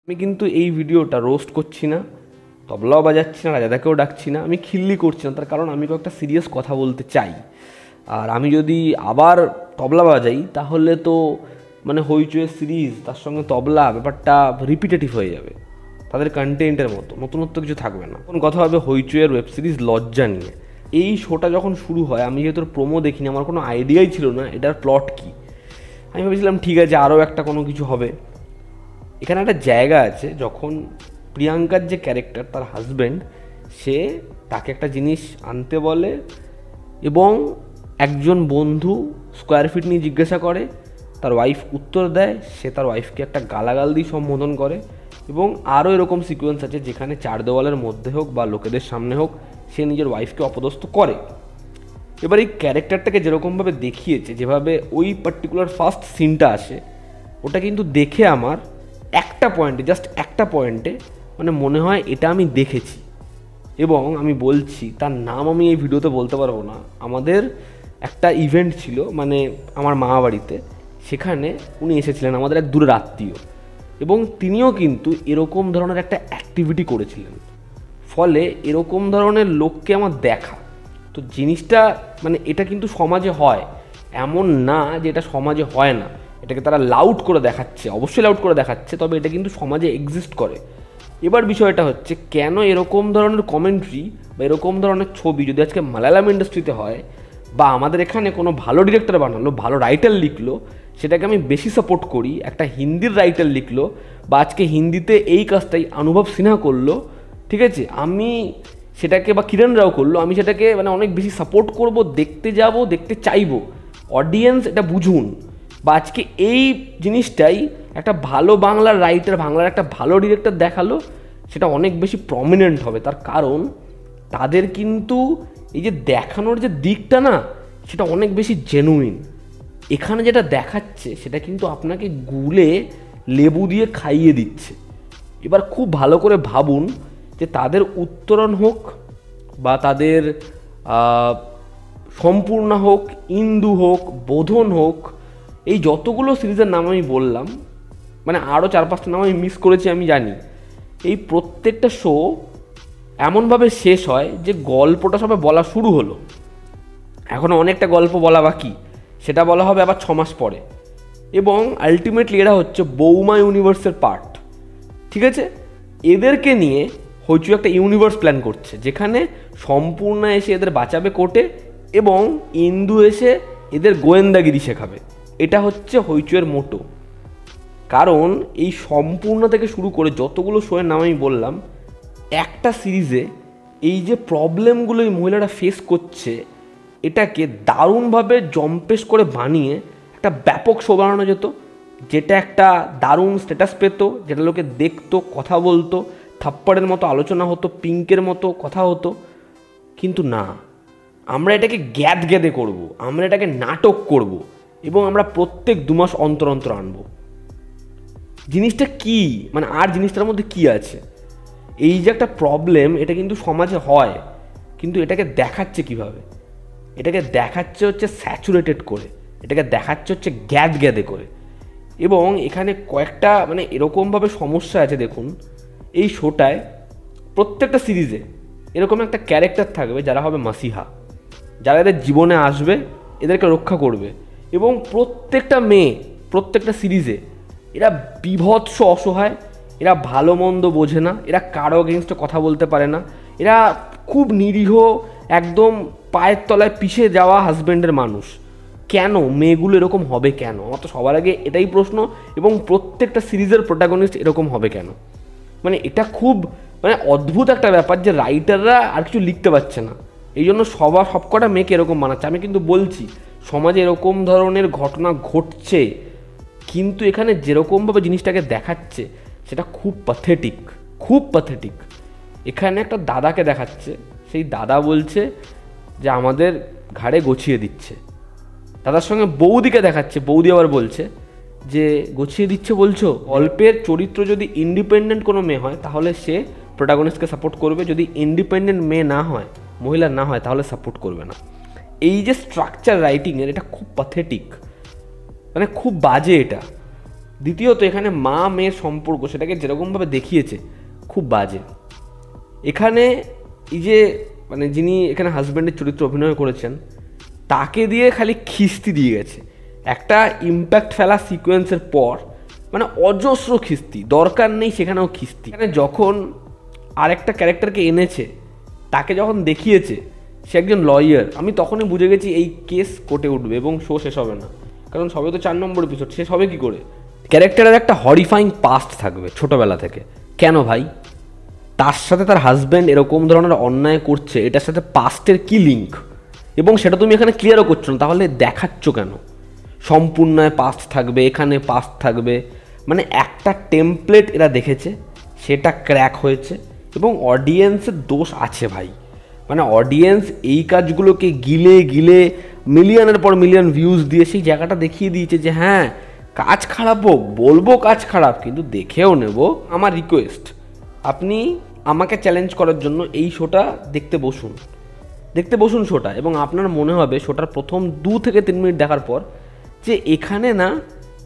আমি কিন্তু এই ভিডিওটা রোস্ট করছি না, তবলাও বাজাচ্ছি না, রাজাদাকেও ডাকছি না, আমি খিল্লি করছি না। তার কারণ আমি একটা সিরিয়াস কথা বলতে চাই। আর আমি যদি আবার তবলা বাজাই তাহলে তো মানে হইচইয়ের সিরিজ তার সঙ্গে তবলা ব্যাপারটা রিপিটেটিভ হয়ে যাবে, তাদের কন্টেন্টের মতো নতুনত্ব কিছু থাকবে না। কোন কথা হবে হইচইয়ের ওয়েব সিরিজ লজ্জা নিয়ে। এই শোটা যখন শুরু হয়, আমি যেহেতু প্রোমো দেখিনি, আমার কোনো আইডিয়াই ছিল না এটার প্লট কী। আমি ভেবেছিলাম ঠিক আছে আরও একটা কোনো কিছু হবে। এখানে একটা জায়গা আছে যখন প্রিয়াঙ্কার যে ক্যারেক্টার, তার হাজব্যান্ড, সে তাকে একটা জিনিস আনতে বলে এবং একজন বন্ধু স্কোয়ার ফিট নিয়ে জিজ্ঞাসা করে, তার ওয়াইফ উত্তর দেয়, সে তার ওয়াইফকে একটা গালাগাল দিয়ে সম্বোধন করে। এবং আরও এরকম সিকোয়েন্স আছে যেখানে চার দেওয়ালের মধ্যে হোক বা লোকেদের সামনে হোক সে নিজের ওয়াইফকে অপদস্থ করে। এবার এই ক্যারেক্টারটাকে যেরকমভাবে দেখিয়েছে, যেভাবে ওই পার্টিকুলার ফার্স্ট সিনটা আসে, ওটা কিন্তু দেখে আমার একটা পয়েন্টে, জাস্ট একটা পয়েন্টে মানে মনে হয় এটা আমি দেখেছি। এবং আমি বলছি, তার নাম আমি এই ভিডিওতে বলতে পারবো না। আমাদের একটা ইভেন্ট ছিল মানে আমার মামা বাড়িতে, সেখানে উনি এসেছিলেন, আমাদের এক দূরের আত্মীয়, এবং তিনিও কিন্তু এরকম ধরনের একটা অ্যাক্টিভিটি করেছিলেন। ফলে এরকম ধরনের লোককে আমার দেখা, তো জিনিসটা মানে এটা কিন্তু সমাজে হয়, এমন না যে এটা সমাজে হয় না। এটাকে তারা লাউড করে দেখাচ্ছে, অবশ্যই লাউড করে দেখাচ্ছে, তবে এটা কিন্তু সমাজে এক্সিস্ট করে। এবার বিষয়টা হচ্ছে, কেন এরকম ধরনের কমেন্ট্রি বা এরকম ধরনের ছবি যদি আজকে মালায়ালাম ইন্ডাস্ট্রিতে হয়, বা আমাদের এখানে কোনো ভালো ডিরেক্টর বানালো, ভালো রাইটার লিখলো, সেটাকে আমি বেশি সাপোর্ট করি। একটা হিন্দির রাইটার লিখলো বা আজকে হিন্দিতে এই কাজটাই অনুভব সিনহা করলো, ঠিক আছে, আমি সেটাকে, বা কিরণ রাও করলো, আমি সেটাকে মানে অনেক বেশি সাপোর্ট করব, দেখতে যাব, দেখতে চাইবো। অডিয়েন্স এটা বুঝুন। বা আজকে এই জিনিসটাই একটা ভালো বাংলার রাইটার, বাংলার একটা ভালো ডিরেক্টর দেখালো, সেটা অনেক বেশি প্রমিনেন্ট হবে। তার কারণ তাদের কিন্তু এই যে দেখানোর যে দিকটা না, সেটা অনেক বেশি জেনুইন। এখানে যেটা দেখাচ্ছে সেটা কিন্তু আপনাকে গুলে লেবু দিয়ে খাইয়ে দিচ্ছে। এবার খুব ভালো করে ভাবুন যে তাদের উত্তরণ হোক বা তাদের সম্পূর্ণ হোক, ইন্দু হোক, বোধন হোক, এই যতগুলো সিরিজের নাম আমি বললাম, মানে আরও 4-5টা নাম আমি মিস করেছি আমি জানি, এই প্রত্যেকটা শো এমনভাবে শেষ হয় যে গল্পটা সবে বলা শুরু হলো, এখনও অনেকটা গল্প বলা বাকি, সেটা বলা হবে আবার 6 মাস পরে। এবং আলটিমেটলি এরা হচ্ছে বৌমা ইউনিভার্সের পার্ট, ঠিক আছে। এদেরকে নিয়ে হইচই একটা ইউনিভার্স প্ল্যান করছে, যেখানে সম্পূর্ণ এসে এদের বাঁচাবে কোর্টে এবং ইন্দু এসে এদের গোয়েন্দাগিরি শেখাবে। এটা হচ্ছে হইচইয়ের মোটো। কারণ এই সম্পূর্ণ থেকে শুরু করে যতগুলো শোয়ের নাম আমি বললাম, একটা সিরিজে এই যে প্রবলেমগুলো এই মহিলারা ফেস করছে, এটাকে দারুণভাবে জম্পেশ করে বানিয়ে একটা ব্যাপক শো বানানো যেত, যেটা একটা দারুণ স্ট্যাটাস পেত, যেটা লোকে দেখতো, কথা বলতো, থাপ্পড়ের মতো আলোচনা হতো, পিঙ্কের মতো কথা হতো। কিন্তু না, আমরা এটাকে গ্যাদ গ্যাদে করবো, আমরা এটাকে নাটক করব, এবং আমরা প্রত্যেক 2 মাস অন্তর অন্তর আনবো। জিনিসটা কি মানে, আর জিনিসটার মধ্যে কি আছে? এই যে একটা প্রবলেম, এটা কিন্তু সমাজে হয়, কিন্তু এটাকে দেখাচ্ছে কিভাবে? এটাকে দেখাচ্ছে হচ্ছে স্যাচুরেটেড করে, এটাকে দেখাচ্ছে হচ্ছে গ্যাদ গ্যাদে করে। এবং এখানে কয়েকটা মানে এরকমভাবে সমস্যা আছে। দেখুন, এই শোটায় প্রত্যেকটা সিরিজে এরকম একটা ক্যারেক্টার থাকবে যারা হবে মাসিহা, যারা এদের জীবনে আসবে, এদেরকে রক্ষা করবে। এবং প্রত্যেকটা মেয়ে প্রত্যেকটা সিরিজে এরা বিভৎস অসহায়, এরা ভালো মন্দ বোঝে না, এরা কারো এগেনস্টে কথা বলতে পারে না, এরা খুব নিরীহ, একদম পায়ের তলায় পিষে যাওয়া হাজব্যান্ডের মানুষ। কেন মেয়েগুলো এরকম হবে কেন? আমার তো সবার আগে এটাই প্রশ্ন। এবং প্রত্যেকটা সিরিজের প্রোটাগনিস্ট এরকম হবে কেন? মানে এটা খুব মানে অদ্ভুত একটা ব্যাপার যে রাইটাররা আর কিছু লিখতে পারছে না, এই জন্য সবকটা মেয়েকে এরকম বানাচ্ছে। আমি কিন্তু বলছি সমাজে এরকম ধরনের ঘটনা ঘটছে, কিন্তু এখানে যেরকমভাবে জিনিসটাকে দেখাচ্ছে সেটা খুব প্যাথেটিক, খুব প্যাথেটিক। এখানে একটা দাদাকে দেখাচ্ছে, সেই দাদা বলছে যে আমাদের ঘাড়ে গছিয়ে দিচ্ছে। দাদার সঙ্গে বৌদিকে দেখাচ্ছে, বৌদি আবার বলছে যে গছিয়ে দিচ্ছে বলছো। গল্পের চরিত্র যদি ইন্ডিপেন্ডেন্ট কোনো মেয়ে হয় তাহলে সে প্রোটাগনিস্টকে সাপোর্ট করবে, যদি ইন্ডিপেন্ডেন্ট মেয়ে না হয়, মহিলা না হয়, তাহলে সাপোর্ট করবে না। এই যে স্ট্রাকচার রাইটিংয়ের, এটা খুব প্যাথেটিক, মানে খুব বাজে এটা। দ্বিতীয়ত এখানে মা মেয়ের সম্পর্ক সেটাকে যেরকমভাবে দেখিয়েছে খুব বাজে। এখানে এই যে মানে যিনি এখানে হাজব্যান্ডের চরিত্র অভিনয় করেছেন তাকে দিয়ে খালি খিস্তি দিয়ে গেছে। একটা ইম্প্যাক্ট ফেলা সিকোয়েন্সের পর মানে অজস্র খিস্তি, দরকার নেই সেখানেও খিস্তি। এখানে যখন আরেকটা ক্যারেক্টারকে এনেছে তাকে যখন দেখিয়েছে সে একজন লয়ার, আমি তখনই বুঝে গেছি এই কেস কোর্টে উঠবে এবং শো শেষ হবে না, কারণ সবে তো 4 নম্বর এপিসোড, শেষ হবে কী করে? ক্যারেক্টারের একটা হরিফাইং পাস্ট থাকবে ছোটোবেলা থেকে। কেন ভাই? তার সাথে তার হাজব্যান্ড এরকম ধরনের অন্যায় করছে, এটার সাথে পাস্টের কী লিঙ্ক? এবং সেটা তুমি এখানে ক্লিয়ারও করছো না, তাহলে দেখাচ্ছ কেন? সম্পূর্ণায় পাস্ট থাকবে, এখানে পাস্ট থাকবে, মানে একটা টেমপ্লেট এরা দেখেছে, সেটা ক্র্যাক হয়েছে এবং অডিয়েন্সের দোষ আছে ভাই। মানে অডিয়েন্স এই কাজগুলোকে গিলে গিলে মিলিয়নের পর মিলিয়ন ভিউজ দিয়ে সেই জায়গাটা দেখিয়ে দিয়েছে যে হ্যাঁ কাজ খারাপ হোক, বলবো কাজ খারাপ, কিন্তু দেখেও নেব। আমার রিকোয়েস্ট, আপনি আমাকে চ্যালেঞ্জ করার জন্য এই শোটা দেখতে বসুন শোটা, এবং আপনার মনে হবে শোটার প্রথম 2 থেকে 3 মিনিট দেখার পর যে এখানে না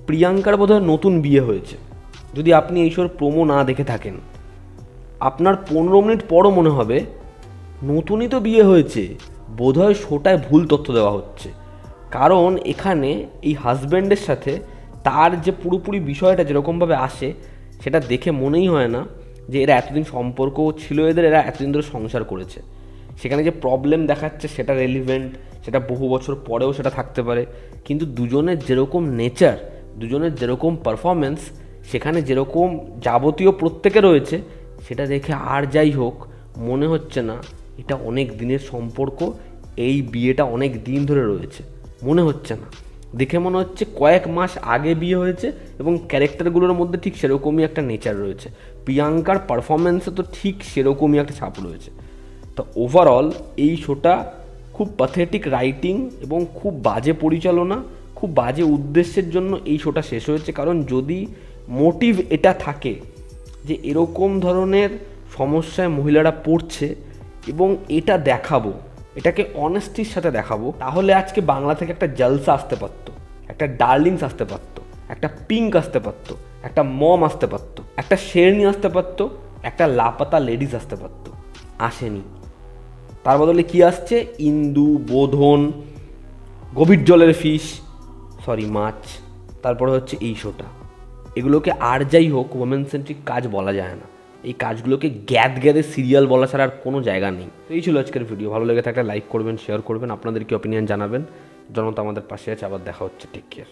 প্রিয়াঙ্কার বোধহয় নতুন বিয়ে হয়েছে। যদি আপনি এই শোর প্রোমো না দেখে থাকেন, আপনার 15 মিনিট পরও মনে হবে নতুনই তো বিয়ে হয়েছে, বোধহয় শোটায় ভুল তথ্য দেওয়া হচ্ছে। কারণ এখানে এই হাজব্যান্ডের সাথে তার যে পুরোপুরি বিষয়টা যেরকমভাবে আসে সেটা দেখে মনেই হয় না যে এরা এতদিন সম্পর্ক ছিল, এরা এতদিন ধরে সংসার করেছে। সেখানে যে প্রবলেম দেখাচ্ছে সেটা রেলিভেন্ট, সেটা বহু বছর পরেও সেটা থাকতে পারে, কিন্তু দুজনের যেরকম নেচার, দুজনের যেরকম পারফরমেন্স, সেখানে যেরকম যাবতীয় প্রত্যেকে রয়েছে, সেটা দেখে আর যাই হোক মনে হচ্ছে না এটা অনেক দিনের সম্পর্ক, এই বিয়েটা অনেক দিন ধরে রয়েছে, মনে হচ্ছে না। দেখে মনে হচ্ছে কয়েক মাস আগে বিয়ে হয়েছে এবং ক্যারেক্টারগুলোর মধ্যে ঠিক সেরকমই একটা নেচার রয়েছে। প্রিয়াঙ্কার পারফরমেন্সে তো ঠিক সেরকমই একটা ছাপ রয়েছে। তো ওভারঅল এই শোটা খুব প্যাথেটিক রাইটিং এবং খুব বাজে পরিচালনা, খুব বাজে উদ্দেশ্যের জন্য এই শোটা শেষ হয়েছে। কারণ যদি মোটিভ এটা থাকে যে এরকম ধরনের সমস্যায় মহিলারা পড়ছে এবং এটা দেখাবো, এটাকে অনেস্টির সাথে দেখাবো, তাহলে আজকে বাংলা থেকে একটা জলসা আসতে পারতো, একটা ডার্লিংস আসতে পারতো, একটা পিঙ্ক আসতে পারতো, একটা মম আসতে পারতো, একটা শেরনি আসতে পারতো, একটা লাপাতা লেডিস আসতে পারতো। আসেনি। তার বদলে কি আসছে? ইন্দু, বোধন, গভীর জলের মাছ, তারপরে হচ্ছে এই শোটা। এগুলোকে আর যাই হোক ওমেন সেন্ট্রিক কাজ বলা যায় না, এই কাজগুলোকে গ্যাদে সিরিয়াল বলা ছাড়া আর কোনো জায়গা নেই। এই ছিল আজকের ভিডিও। ভালো লেগে থাকলে লাইক করবেন, শেয়ার করবেন, আপনাদের কি অপিনিয়ন জানাবেন। জনতা আমাদের পাশে আছে। আবার দেখা হচ্ছে। Take care.